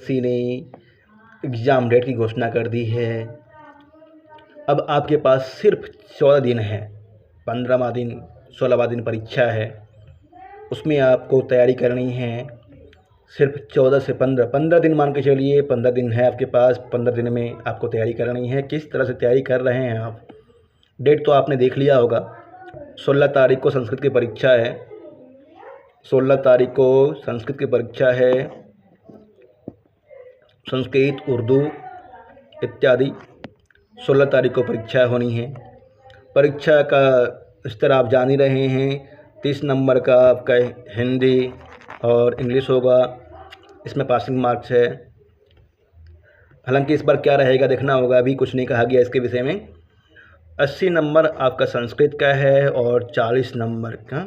UPSC ने exam date की घोषणा कर दी है। अब आपके पास सिर्फ 14 दिन है, 15वां दिन 16वां दिन परीक्षा है, उसमें आपको तैयारी करनी है। सिर्फ 14 से 15 दिन मान के चलिए, 15 दिन है आपके पास। 15 दिन में आपको तैयारी करनी है। किस तरह से तैयारी कर रहे हैं आप? डेट तो आपने देख लिया होगा। 16 तारीख को संस्कृत की परीक्षा है। 16 तारीख को संस्कृत की परीक्षा है। संस्कृत, उर्दू इत्यादि 16 तारीख को परीक्षा होनी है। परीक्षा का स्तर आप जान ही रहे हैं। 30 नंबर का आपका हिंदी और इंग्लिश होगा। इसमें पासिंग मार्क्स है। हालांकि इस बार क्या रहेगा देखना होगा, अभी कुछ नहीं कहा गया इसके विषय में। 80 नंबर आपका संस्कृत का है और 40 नंबर का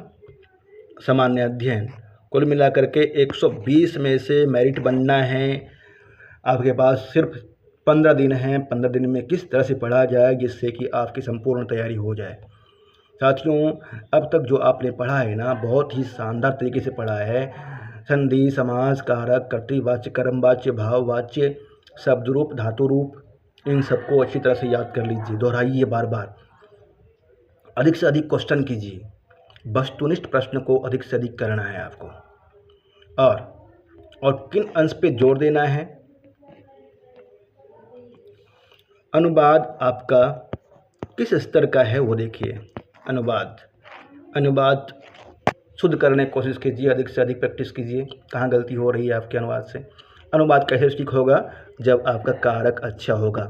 सामान्य अध्ययन। कुल मिलाकर के 120 में से मेरिट बनना है। आपके पास सिर्फ 15 दिन हैं। 15 दिन में किस तरह से पढ़ा जाए जिससे कि आपकी संपूर्ण तैयारी हो जाए। साथियों, अब तक जो आपने पढ़ा है ना, बहुत ही शानदार तरीके से पढ़ा है। संधि, समास, कारक, कर्तृवाच्य, कर्मवाच्य, भाववाच्य, शब्द रूप, धातु रूप, इन सबको अच्छी तरह से याद कर लीजिए। दोहराइए बार बार। अधिक से अधिक क्वेश्चन कीजिए। वस्तुनिष्ठ प्रश्न को अधिक से अधिक करना है आपको। और किन अंश पे जोर देना है? अनुवाद आपका किस स्तर का है वो देखिए। अनुवाद शुद्ध करने की कोशिश कीजिए। अधिक से अधिक प्रैक्टिस कीजिए। कहाँ गलती हो रही है आपके अनुवाद से? अनुवाद कैसे ठीक होगा? जब आपका कारक अच्छा होगा।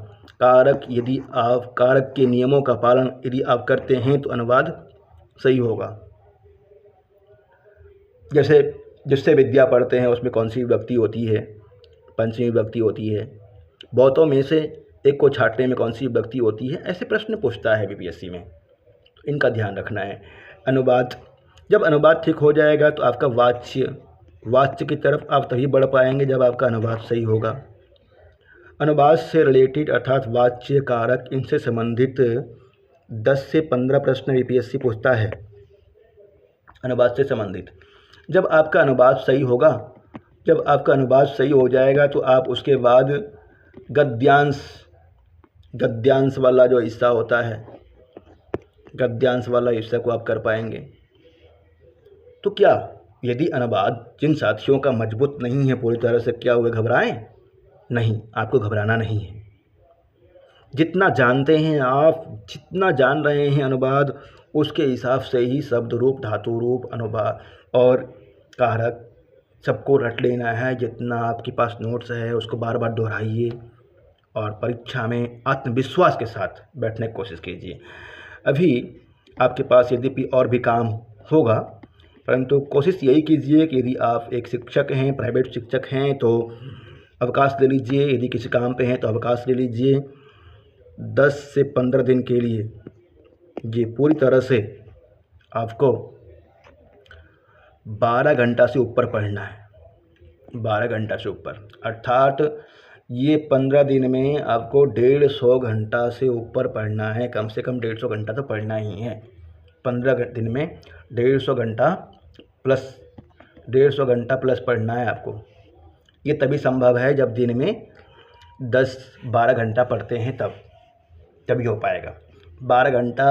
यदि आप कारक के नियमों का पालन यदि आप करते हैं तो अनुवाद सही होगा। जैसे जिससे विद्या पढ़ते हैं उसमें कौन सी विभक्ति होती है? पंचमी विभक्ति होती है। बहुतों में से एक को छाँटने में कौन सी विभक्ति होती है? ऐसे प्रश्न पूछता है यूपीएससी में। इनका ध्यान रखना है। जब अनुवाद ठीक हो जाएगा तो आपका वाच्य की तरफ आप तभी बढ़ पाएंगे जब आपका अनुवाद सही होगा। अनुवाद से रिलेटेड अर्थात वाच्य, कारक, इनसे संबंधित 10 से 15 प्रश्न यूपीएससी पूछता है अनुवाद से संबंधित। जब आपका अनुवाद सही होगा, जब आपका अनुवाद सही हो जाएगा तो आप उसके बाद गद्यांश वाला जो हिस्सा होता है, गद्यांश वाला हिस्सा को आप कर पाएंगे। तो क्या यदि अनुवाद जिन साथियों का मजबूत नहीं है पूरी तरह से, क्या हुए घबराएं? नहीं, आपको घबराना नहीं है। जितना जानते हैं आप, जितना जान रहे हैं अनुवाद, उसके हिसाब से ही शब्द रूप, धातु रूप, अनुवाद और कारक सबको रट लेना है। जितना आपके पास नोट्स है उसको बार बार दोहराइए और परीक्षा में आत्मविश्वास के साथ बैठने की कोशिश कीजिए। अभी आपके पास यद्यपि और भी काम होगा, परंतु कोशिश यही कीजिए कि यदि आप एक शिक्षक हैं, प्राइवेट शिक्षक हैं, तो अवकाश ले लीजिए। यदि किसी काम पे हैं तो अवकाश ले लीजिए 10 से 15 दिन के लिए। जी, पूरी तरह से आपको 12 घंटा से ऊपर पढ़ना है। 12 घंटा से ऊपर, अर्थात ये 15 दिन में आपको 150 घंटा से ऊपर पढ़ना है। कम से कम 150 घंटा तो पढ़ना ही है। 15 दिन में 150 घंटा प्लस पढ़ना है आपको। ये तभी संभव है जब दिन में 10-12 घंटा पढ़ते हैं, तभी हो पाएगा। 12 घंटा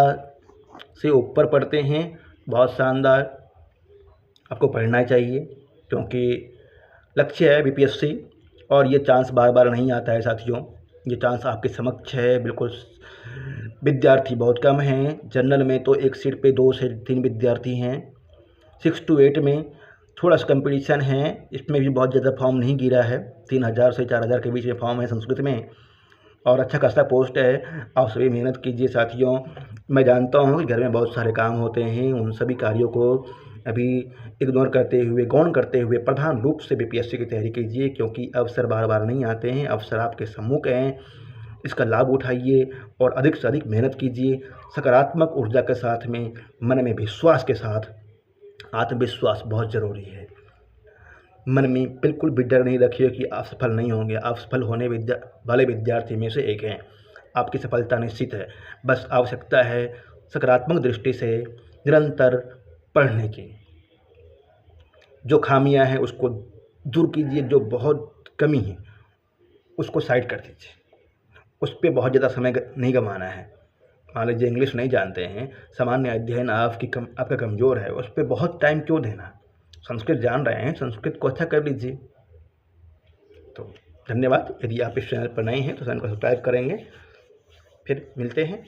से ऊपर पढ़ते हैं, बहुत शानदार, आपको पढ़ना चाहिए क्योंकि लक्ष्य है बीपीएससी और ये चांस बार बार नहीं आता है साथियों। ये चांस आपके समक्ष है बिल्कुल। विद्यार्थी बहुत कम हैं। जनरल में तो एक सीट पे 2 से 3 विद्यार्थी हैं। 6 to 8 में थोड़ा सा कंपटीशन है। इसमें भी बहुत ज़्यादा फॉर्म नहीं गिरा है। 3000 से 4000 के बीच में फॉर्म है संस्कृत में और अच्छा खासा पोस्ट है। आप सभी मेहनत कीजिए साथियों। मैं जानता हूँ कि घर में बहुत सारे काम होते हैं, उन सभी कार्यों को अभी इग्नोर करते हुए, गौण करते हुए प्रधान रूप से बीपीएससी की तैयारी कीजिए क्योंकि अवसर बार बार नहीं आते हैं। अवसर आपके सम्मुख हैं, इसका लाभ उठाइए और अधिक से अधिक मेहनत कीजिए। सकारात्मक ऊर्जा के साथ में, मन में विश्वास के साथ। आत्मविश्वास बहुत ज़रूरी है। मन में बिल्कुल भी डर नहीं रखिए कि आप सफल नहीं होंगे। आप सफल होने वाले विद्यार्थी में से एक हैं। आपकी सफलता निश्चित है। बस आवश्यकता है सकारात्मक दृष्टि से निरंतर पढ़ने की। जो खामियां हैं उसको दूर कीजिए, जो बहुत कमी है उसको साइड कर दीजिए। उस पर बहुत ज़्यादा समय नहीं गंवाना है। मान लीजिए इंग्लिश नहीं जानते हैं, सामान्य अध्ययन आपका कमज़ोर है, उस पर बहुत टाइम क्यों देना। संस्कृत जान रहे हैं, संस्कृत को अच्छा कर लीजिए। तो धन्यवाद। यदि आप इस चैनल पर नए हैं तो चैनल को सब्सक्राइब करेंगे। फिर मिलते हैं।